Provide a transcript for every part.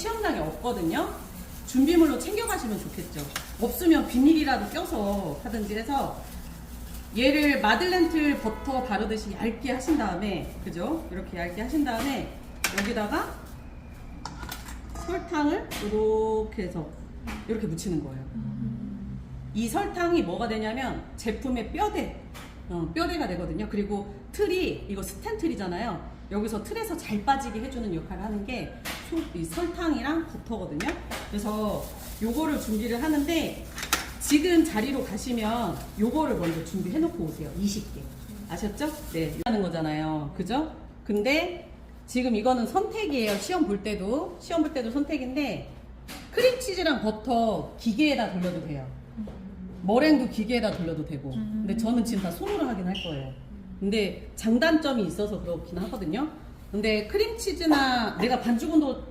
시험장에 없거든요. 준비물로 챙겨가시면 좋겠죠. 없으면 비닐이라도 껴서 하든지 해서 얘를 마들렌틀 버터 바르듯이 얇게 하신 다음에, 그죠? 이렇게 얇게 하신 다음에 여기다가 설탕을 이렇게 해서 이렇게 묻히는 거예요. 이 설탕이 뭐가 되냐면 제품의 뼈대가 되거든요. 그리고 틀이, 이거 스텐 틀이잖아요. 여기서 틀에서 잘 빠지게 해주는 역할을 하는 게 이 설탕이랑 버터거든요. 그래서 요거를 준비를 하는데, 지금 자리로 가시면 요거를 먼저 준비해 놓고 오세요. 20개. 아셨죠? 네. 하는 거잖아요. 그죠? 근데 지금 이거는 선택이에요. 시험 볼 때도 선택인데, 크림치즈랑 버터 기계에다 돌려도 돼요. 머랭도 기계에다 돌려도 되고. 근데 저는 지금 다 손으로 하긴 할 거예요. 근데 장단점이 있어서 그렇긴 하거든요. 근데 크림치즈나 내가 반죽 온도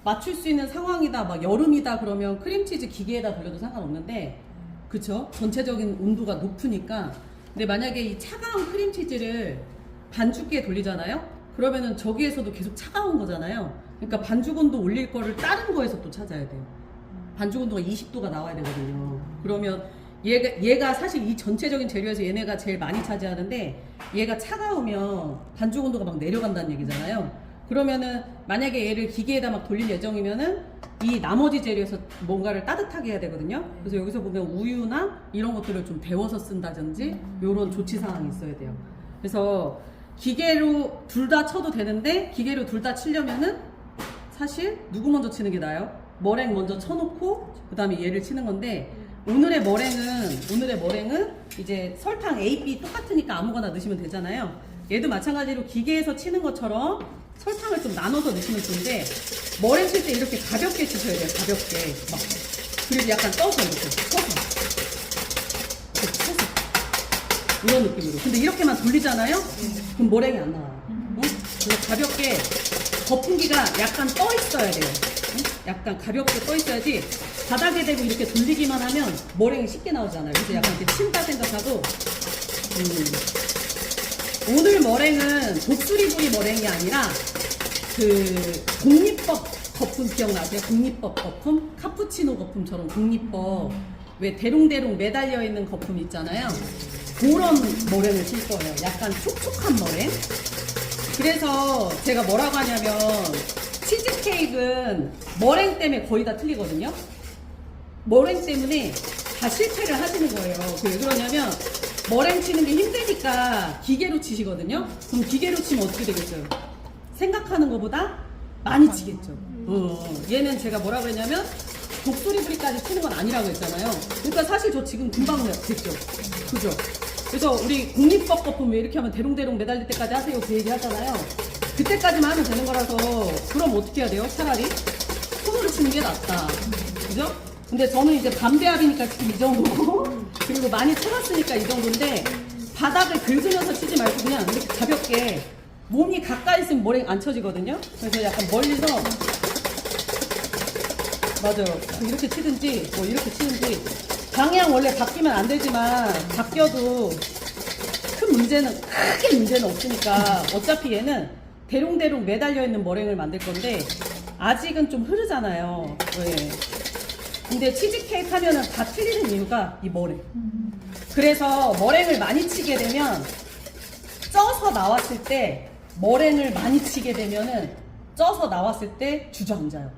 맞출 수 있는 상황이다, 막 여름이다 그러면 크림치즈 기계에다 돌려도 상관없는데, 그쵸? 전체적인 온도가 높으니까. 근데 만약에 이 차가운 크림치즈를 반죽기에 돌리잖아요? 그러면은 저기에서도 계속 차가운 거잖아요. 그러니까 반죽 온도 올릴 거를 다른 거에서 또 찾아야 돼요. 반죽 온도가 20도가 나와야 되거든요. 그러면 얘가 사실 이 전체적인 재료에서 얘네가 제일 많이 차지하는데, 얘가 차가우면 반죽 온도가 막 내려간다는 얘기잖아요. 그러면은 만약에 얘를 기계에다 막 돌릴 예정이면은 이 나머지 재료에서 뭔가를 따뜻하게 해야 되거든요. 그래서 여기서 보면 우유나 이런 것들을 좀 데워서 쓴다든지 요런 조치 사항이 있어야 돼요. 그래서 기계로 둘 다 쳐도 되는데, 기계로 둘 다 치려면은 사실 누구 먼저 치는 게 나아요? 머랭 먼저 쳐놓고 그 다음에 얘를 치는 건데, 오늘의 머랭은 이제 설탕 A, B 똑같으니까 아무거나 넣으시면 되잖아요. 얘도 마찬가지로 기계에서 치는 것처럼 설탕을 좀 나눠서 넣으시면 좋은데, 머랭 칠 때 이렇게 가볍게 치셔야 돼요. 가볍게 막. 그리고 약간 떠서 이렇게 쳐서 이런 느낌으로. 근데 이렇게만 돌리잖아요? 그럼 머랭이 안 나와요. 그래서 가볍게 거품기가 약간 떠 있어야 돼요. 약간 가볍게 떠 있어야지. 바닥에 대고 이렇게 돌리기만 하면 머랭이 쉽게 나오잖아요. 그래서 약간 이렇게 친다 생각하고. 오늘 머랭은 독수리부리 머랭이 아니라 그 공리법 거품 기억나세요? 공리법 거품? 카푸치노 거품처럼 공리법 왜 대롱대롱 매달려 있는 거품 있잖아요. 그런 머랭을 칠 거예요. 약간 촉촉한 머랭. 그래서 제가 뭐라고 하냐면, 치즈케이크는 머랭 때문에 거의 다 틀리거든요. 머랭 때문에 다 실패를 하시는 거예요. 왜 그러냐면, 머랭 치는 게 힘드니까 기계로 치시거든요. 그럼 기계로 치면 어떻게 되겠어요? 생각하는 것보다 많이 치겠죠. 얘는 제가 뭐라고 했냐면, 독수리부리까지 치는 건 아니라고 했잖아요. 그러니까 사실 저 지금 금방 됐죠. 그죠? 그래서 우리 공리법 거품 왜 이렇게 하면 대롱대롱 매달릴 때까지 하세요, 그 얘기 하잖아요. 그때까지만 하면 되는 거라서. 그럼 어떻게 해야 돼요? 차라리 손으로 치는 게 낫다. 그죠? 근데 저는 이제 반배합이니까 지금 이 정도고, 그리고 많이 쳐봤으니까 이 정도인데, 바닥을 긁으면서 치지 말고 그냥 이렇게 가볍게, 몸이 가까이 있으면 머랭 안 쳐지거든요. 그래서 약간 멀리서, 맞아요. 이렇게 치든지 뭐 이렇게 치든지. 방향 원래 바뀌면 안 되지만 바뀌어도 크게 문제는 없으니까. 어차피 얘는 대롱대롱 매달려 있는 머랭을 만들 건데, 아직은 좀 흐르잖아요. 왜? 근데 치즈케이크 하면은 다 틀리는 이유가 이 머랭. 그래서 머랭을 많이 치게 되면, 쪄서 나왔을 때 머랭을 많이 치게 되면은 쪄서 나왔을 때 주저앉아요.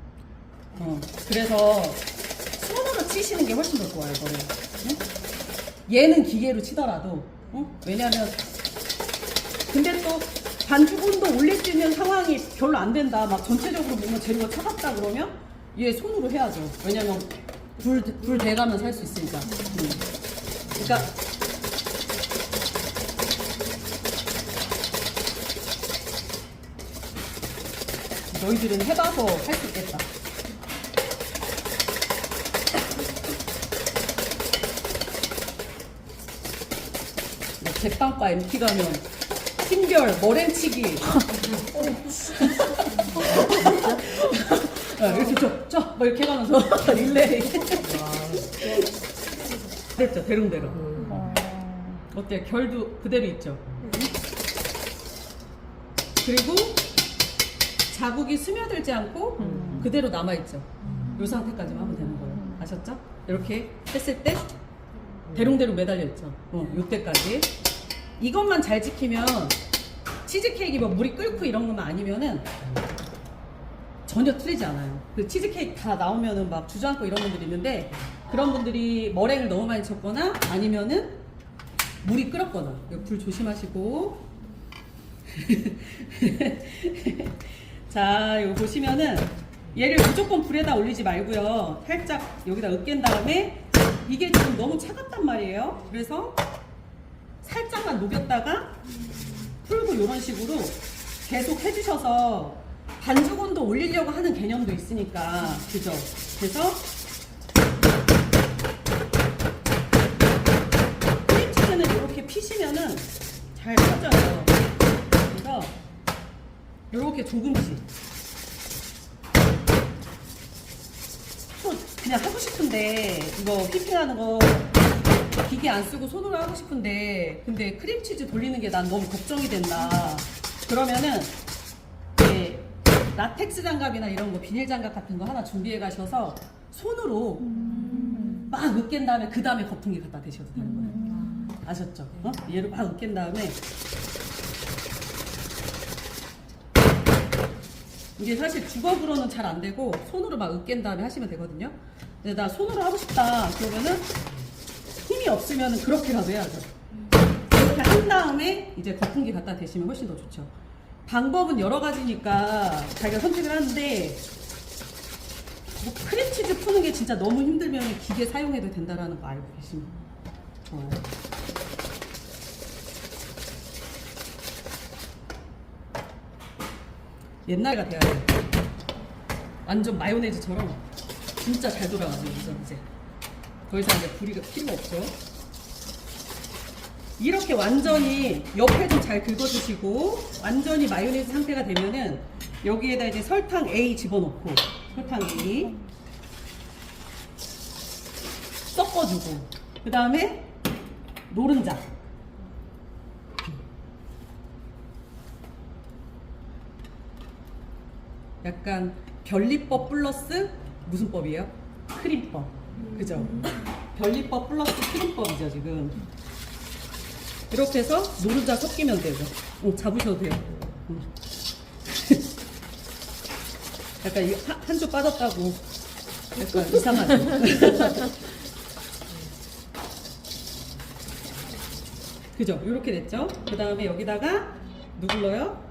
그래서 손으로 치시는 게 훨씬 더 좋아요, 머랭. 응? 얘는 기계로 치더라도. 왜냐면, 근데 또 반죽 온도 올릴 수 있는 상황이 별로 안 된다, 막 전체적으로 뭔가 재료가 차갑다 그러면 얘 손으로 해야죠. 왜냐면 불 대가면서 할 수 있으니까. 그러니까 너희들은 해봐서 할 수 있겠다. 제빵과 MT 가면 팀별 머랭치기. 이렇게 막 이렇게 해가면서 릴레이. 됐죠, 대롱대롱. 어때요? 결도 그대로 있죠. 그리고 자국이 스며들지 않고 그대로 남아있죠. 이 상태까지만 하면 되는 거예요. 아셨죠? 이렇게 했을 때 대롱대롱 매달려 있죠. 요때까지. 이것만 잘 지키면 치즈케이크 뭐 물이 끓고 이런 것만 아니면은 전혀 틀리지 않아요. 그 치즈케이크 다 나오면은 막 주저앉고 이런 분들이 있는데 그런 분들이 머랭을 너무 많이 쳤거나 아니면은 물이 끓었거나 불 조심하시고 자 이거 보시면은 얘를 무조건 불에다 올리지 말고요. 살짝 여기다 으깬 다음에 이게 지금 너무 차갑단 말이에요. 그래서 살짝만 녹였다가 풀고 이런 식으로 계속 해주셔서 반죽 온도 올리려고 하는 개념도 있으니까 그죠? 그래서 크림치즈는 이렇게 피시면은 잘 퍼져요. 그래서 이렇게 조금씩 또 그냥 하고 싶은데 이거 휘핑하는 거 기계 안 쓰고 손으로 하고 싶은데 근데 크림치즈 돌리는 게 난 너무 걱정이 된다. 그러면은 라텍스 장갑이나 이런 거 비닐 장갑 같은 거 하나 준비해 가셔서 손으로 막 으깬 다음에 그 다음에 거품기 갖다 대셔도 되는 거예요. 아셨죠? 얘를 막 으깬 다음에 이게 사실 주걱으로는 잘 안 되고 손으로 막 으깬 다음에 하시면 되거든요. 근데 나 손으로 하고 싶다 그러면은 힘이 없으면 그렇게라도 해야죠. 이렇게 한 다음에 이제 거품기 갖다 대시면 훨씬 더 좋죠. 방법은 여러 가지니까 자기가 선택을 하는데 뭐 크림치즈 푸는 게 진짜 너무 힘들면 기계 사용해도 된다라는 거 알고 계시면 좋아요. 옛날 같아요. 완전 마요네즈처럼 진짜 잘 돌아가죠. 이제 더 이상 이제 불이 필요가 없죠. 이렇게 완전히 옆에 좀 잘 긁어주시고 완전히 마요네즈 상태가 되면은 여기에다 이제 설탕 A 집어넣고 설탕 A 섞어주고 그 다음에 노른자 약간 변리법 플러스 무슨 법이에요? 크림법 그죠? 변리법 플러스 크림법이죠 지금. 이렇게 해서 노른자 섞이면 되죠. 잡으셔도 돼요. 약간 한 줄 빠졌다고 약간 이상하죠. 그죠? 이렇게 됐죠? 그 다음에 여기다가 누굴러요?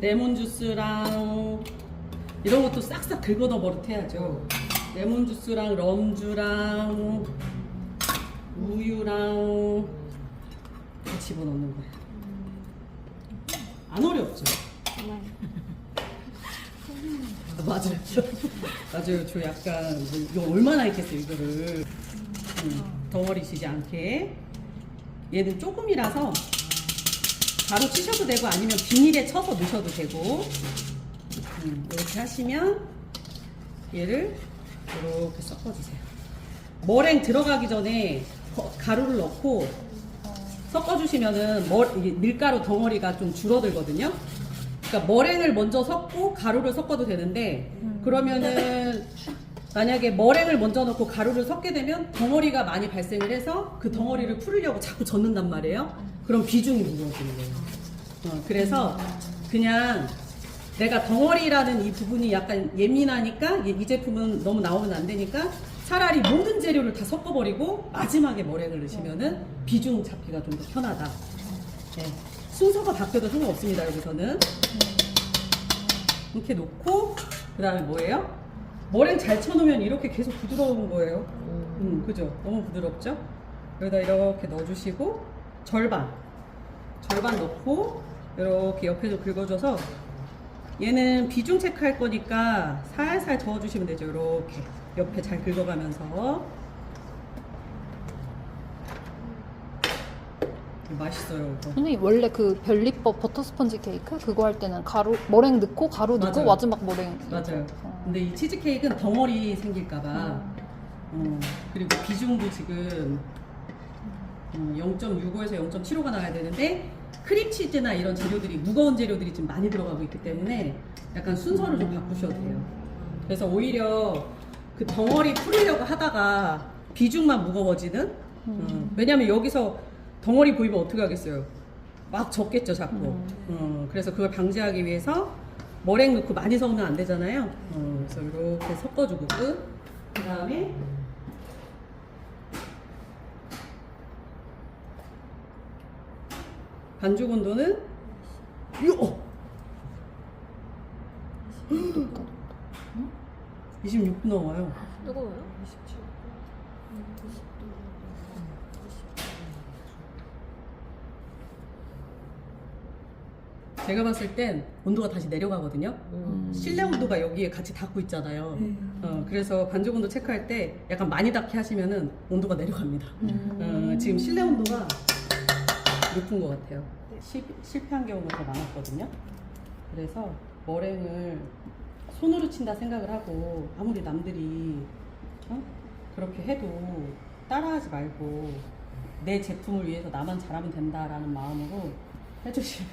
레몬 주스랑 이런 것도 싹싹 긁어 넣어 버릇해야죠. 레몬 주스랑 럼주랑 우유랑 집어넣는 거예요. 안 어렵죠? 맞아요. 맞아요. 저 약간 이거 얼마나 했겠어요 이거를 덩어리지지 않게. 얘는 조금이라서 바로 치셔도 되고 아니면 비닐에 쳐서 넣으셔도 되고 이렇게 하시면 얘를 이렇게 섞어주세요. 머랭 들어가기 전에 가루를 넣고 섞어주시면은 이게 밀가루 덩어리가 좀 줄어들거든요. 그러니까 머랭을 먼저 섞고 가루를 섞어도 되는데 그러면은 만약에 머랭을 먼저 넣고 가루를 섞게 되면 덩어리가 많이 발생을 해서 그 덩어리를 풀으려고 자꾸 젓는단 말이에요. 그럼 비중이 무거워지는 거예요. 그래서 그냥 내가 덩어리라는 이 부분이 약간 예민하니까 이 제품은 너무 나오면 안 되니까 차라리 모든 재료를 다 섞어버리고 마지막에 머랭을 넣으시면은 비중 잡기가 좀 더 편하다. 네. 순서가 바뀌어도 상관없습니다. 여기서는 이렇게 놓고 그 다음에 뭐예요? 머랭 잘 쳐놓으면 이렇게 계속 부드러운 거예요. 그죠? 너무 부드럽죠? 여기다 이렇게 넣어주시고 절반 넣고 이렇게 옆에 좀 긁어줘서 얘는 비중 체크할 거니까 살살 저어주시면 되죠. 이렇게 옆에 잘 긁어가면서. 맛있어요 이거. 선생님 원래 그 별리법 버터 스펀지 케이크 그거 할 때는 머랭 넣고 가루 넣고 맞아요. 마지막 머랭. 맞아요. 근데 이 치즈케이크는 덩어리 생길까봐 그리고 비중도 지금 0.65에서 0.75가 나와야 되는데 크림치즈나 이런 재료들이 무거운 재료들이 좀 많이 들어가고 있기 때문에 약간 순서를 좀 바꾸셔도 돼요. 그래서 오히려 그 덩어리 풀으려고 하다가 비중만 무거워지는. 왜냐면 여기서 덩어리 보이면 어떻게 하겠어요? 막 젖겠죠, 자꾸. 그래서 그걸 방지하기 위해서 머랭 넣고 많이 섞으면 안 되잖아요. 그래서 이렇게 섞어주고 끝. 그 다음에 반죽 온도는 26분 넘어요. 뜨거워요? 제가 봤을 땐 온도가 다시 내려가거든요. 실내 온도가 여기에 같이 닿고 있잖아요. 그래서 반죽 온도 체크할 때 약간 많이 닿게 하시면은 온도가 내려갑니다. 지금 실내 온도가 높은 것 같아요. 실패한 경우가 더 많았거든요. 그래서 머랭을 손으로 친다 생각을 하고 아무리 남들이 그렇게 해도 따라하지 말고 내 제품을 위해서 나만 잘하면 된다라는 마음으로 해주시면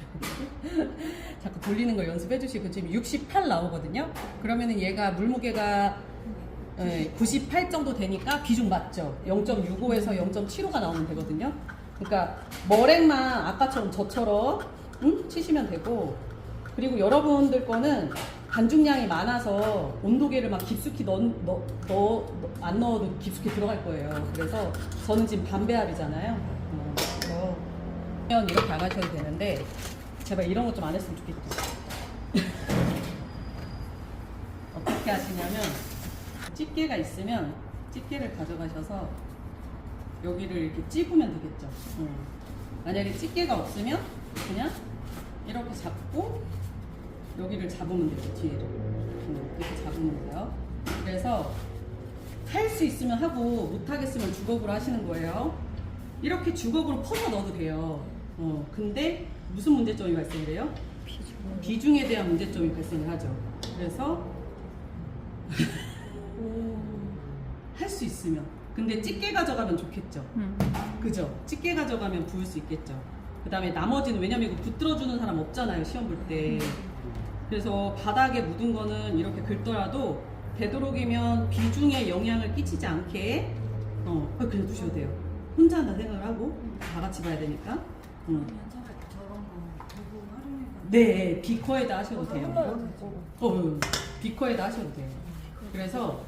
자꾸 돌리는 걸 연습해 주시고 지금 68 나오거든요. 그러면은 얘가 물무게가 98 정도 되니까 비중 맞죠? 0.65에서 0.75가 나오면 되거든요. 그러니까 머랭만 아까처럼 저처럼 치시면 되고, 그리고 여러분들 거는 반죽량이 많아서 온도계를 막 깊숙이 안 넣어도 깊숙이 들어갈 거예요. 그래서 저는 지금 반배합이잖아요. 그래서 이렇게 안 하셔도 되는데 제발 이런 것 좀 안 했으면 좋겠죠. 어떻게 하시냐면 집게가 있으면 집게를 가져가셔서 여기를 이렇게 찝으면 되겠죠. 만약에 집게가 없으면 그냥 이렇게 잡고 여기를 잡으면 되죠. 뒤에를 이렇게 잡으면 돼요. 그래서 할 수 있으면 하고 못하겠으면 주걱으로 하시는 거예요. 이렇게 주걱으로 퍼서 넣어도 돼요. 근데 무슨 문제점이 발생해요? 비중에 대한 문제점이 발생을 하죠. 그래서 할 수 있으면. 근데 집게 가져가면 좋겠죠. 그죠? 집게 가져가면 부을 수 있겠죠. 그 다음에 나머지는, 왜냐면 이거 붙들어주는 사람 없잖아요, 시험 볼 때. 그래서 바닥에 묻은 거는 이렇게 긁더라도 되도록이면 비중에 영향을 끼치지 않게 그냥 두셔도 돼요. 혼자 한다 생각을 하고 다 같이 봐야 되니까. 저런 거 두고 활용해서. 네, 비커에다 하셔도 돼요. 비커에다 하셔도 돼요. 그래서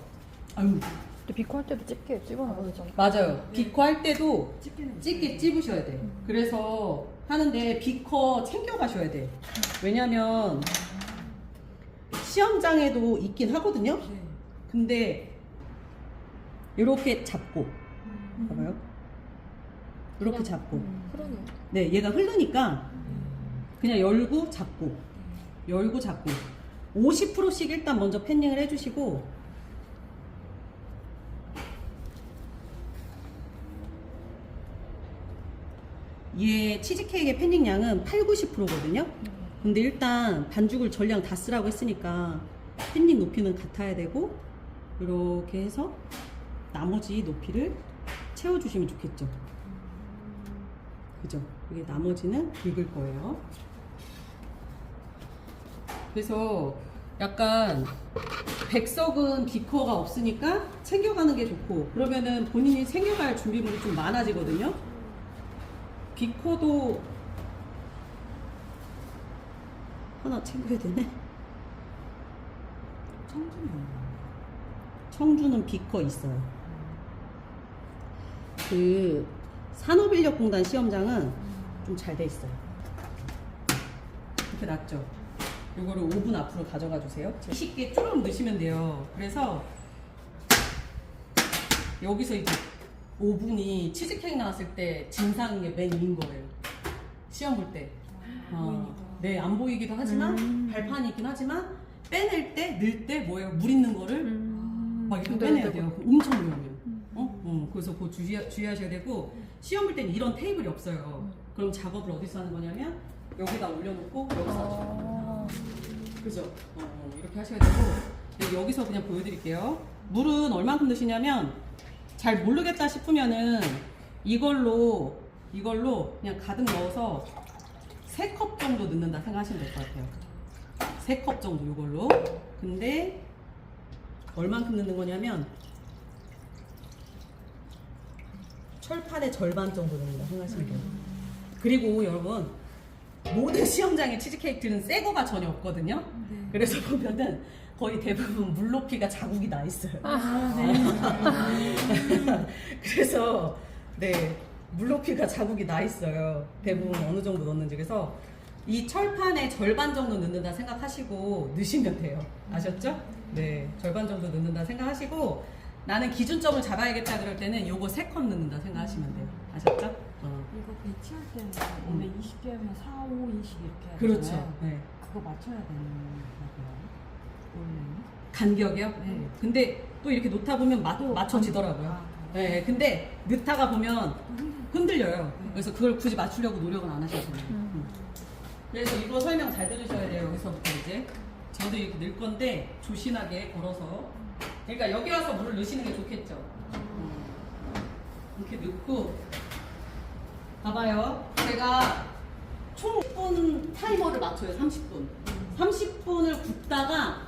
근데 비코 할 때도 집게 집어넣어야 되잖아. 맞아요. 비커 할 때도 집게는 집게 찝으셔야 돼. 그래서 하는데 비커 챙겨 가셔야 돼. 왜냐면 시험장에도 있긴 하거든요. 네. 근데 이렇게 잡고 봐봐요. 이렇게 잡고. 그러네요. 네, 얘가 흐르니까 그냥 열고 잡고 50%씩 일단 먼저 팬닝을 해주시고, 얘 치즈케이크의 팬닝 양은 80~90%거든요. 근데 일단 반죽을 전량 다 쓰라고 했으니까 팬닝 높이는 같아야 되고, 이렇게 해서 나머지 높이를 채워주시면 좋겠죠. 그죠? 이게 나머지는 긁을 거예요. 그래서 약간 백석은 비커가 없으니까 챙겨가는 게 좋고, 그러면은 본인이 챙겨갈 준비물이 좀 많아지거든요. 비커도 하나 챙겨야 되네. 청주는 비커 있어요. 그 산업인력공단 시험장은 좀 잘 돼 있어요. 이렇게 놨죠. 요거를 5분 앞으로 가져가 주세요. 쉽게 쭈룩 넣으시면 돼요. 그래서 여기서 이제 5분이 치즈케이크 나왔을 때 진상인 게 맨 위인 거예요. 시험 볼 때. 네, 안 보이기도 하지만 발판이 있긴 하지만 빼낼 때, 넣을 때 뭐예요? 물 있는 거를 막 이렇게 빼내야 돼요. 엄청 위험해요. 그래서 그거 주의하셔야 되고, 시험 볼 때는 이런 테이블이 없어요. 그럼 작업을 어디서 하는 거냐면 여기다 올려놓고 여기서 하죠. 그죠? 이렇게 하셔야 되고, 여기서 그냥 보여드릴게요. 물은 얼만큼 넣으시냐면, 잘 모르겠다 싶으면은 이걸로 그냥 가득 넣어서 3컵 정도 넣는다 생각하시면 될 것 같아요. 3컵 정도 이걸로. 근데 얼만큼 넣는 거냐면 철판의 절반 정도 넣는다 생각하시면 돼요. 그리고 여러분 모든 시험장의 치즈케이크는 새 거가 전혀 없거든요. 네. 그래서 보면은 거의 대부분 물높이가 자국이 나 있어요. 그래서 네 물높이가 자국이 나 있어요. 대부분 어느 정도 넣는지. 그래서 이 철판의 절반 정도 넣는다 생각하시고 넣으시면 돼요. 아셨죠? 네, 절반 정도 넣는다 생각하시고 나는 기준점을 잡아야겠다 그럴 때는 요거 3컵 넣는다 생각하시면 돼요. 아셨죠? 이거 배치할 때는 원래 20개면 4, 5, 20 이렇게 하잖아요. 그렇죠. 네. 그거 맞춰야 되는 거고요. 원래는. 간격이요? 네. 근데 또 이렇게 놓다 보면 맞춰지더라고요. 아, 네, 근데 넣다가 보면 흔들려요. 네. 그래서 그걸 굳이 맞추려고 노력은 안 하셔도 돼요. 그래서 이거 설명 잘 들으셔야 돼요. 여기서부터 이제 저도 이렇게 넣을 건데 조신하게 걸어서. 그러니까 여기 와서 물을 넣으시는 게 좋겠죠. 이렇게 넣고 봐봐요. 제가 총 10분 타이머를 맞춰요. 30분. 30분을 굽다가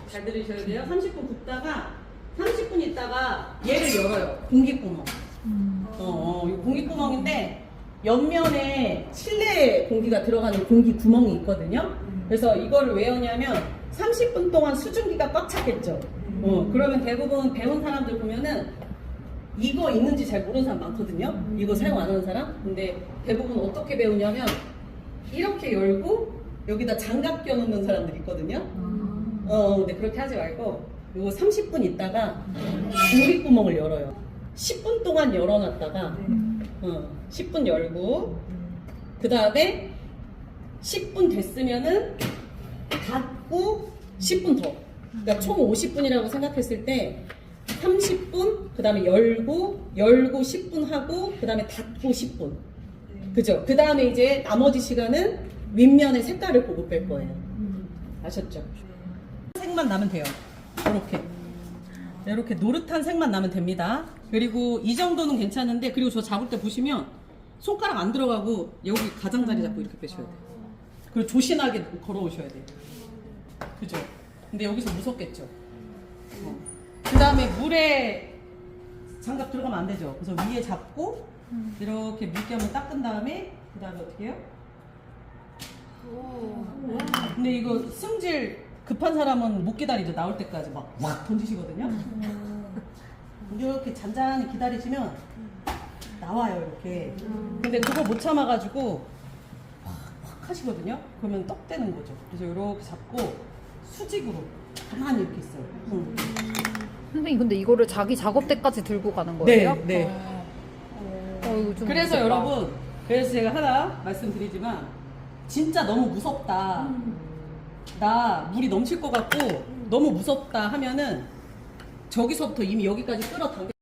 잘 들으셔야 돼요. 30분 굽다가 30분 있다가 얘를 열어요. 공기구멍. 이 공기구멍인데 옆면에 실내 공기가 들어가는 공기구멍이 있거든요. 그래서 이거를 왜 하냐면 30분 동안 수증기가 꽉 찼겠죠. 그러면 대부분 배운 사람들 보면은 이거 있는지 잘 모르는 사람 많거든요. 이거 사용 안 하는 사람. 근데 대부분 어떻게 배우냐면 이렇게 열고 여기다 장갑 껴놓는 사람들 있거든요. 근데 그렇게 하지 말고 이거 30분 있다가 공기구멍을 열어요. 10분 동안 열어놨다가 10분 열고 그 다음에 10분 됐으면은 닫고 10분 더. 그러니까 총 50분이라고 생각했을 때 30분, 그 다음에 열고 10분 하고 그 다음에 닫고 10분. 그죠? 그 다음에 이제 나머지 시간은 윗면의 색깔을 보고 뺄 거예요. 아셨죠? 색만 나면 돼요. 이렇게 노릇한 색만 나면 됩니다. 그리고 이 정도는 괜찮은데, 그리고 저 잡을 때 보시면 손가락 안 들어가고 여기 가장자리 잡고 이렇게 빼셔야 돼요. 그리고 조신하게 걸어오셔야 돼요. 그죠? 근데 여기서 무섭겠죠? 그 다음에 물에 장갑 들어가면 안 되죠? 그래서 위에 잡고 이렇게 물기 한번 닦은 다음에 그 다음에 어떻게 해요? 근데 이거 승질 급한 사람은 못 기다리죠. 나올 때까지 막 던지시거든요. 이렇게 잔잔히 기다리시면 나와요, 이렇게. 근데 그거 못 참아가지고 확 하시거든요. 그러면 떡 되는 거죠. 그래서 이렇게 잡고 수직으로 가만히 이렇게 있어요. 선생님 근데 이거를 자기 작업 때까지 들고 가는 거예요? 네. 이거 좀 그래서 무섭다. 여러분, 그래서 제가 하나 말씀드리지만 진짜 너무 무섭다. 나 물이 넘칠 것 같고 너무 무섭다 하면은 저기서부터 이미 여기까지 끌어당겨.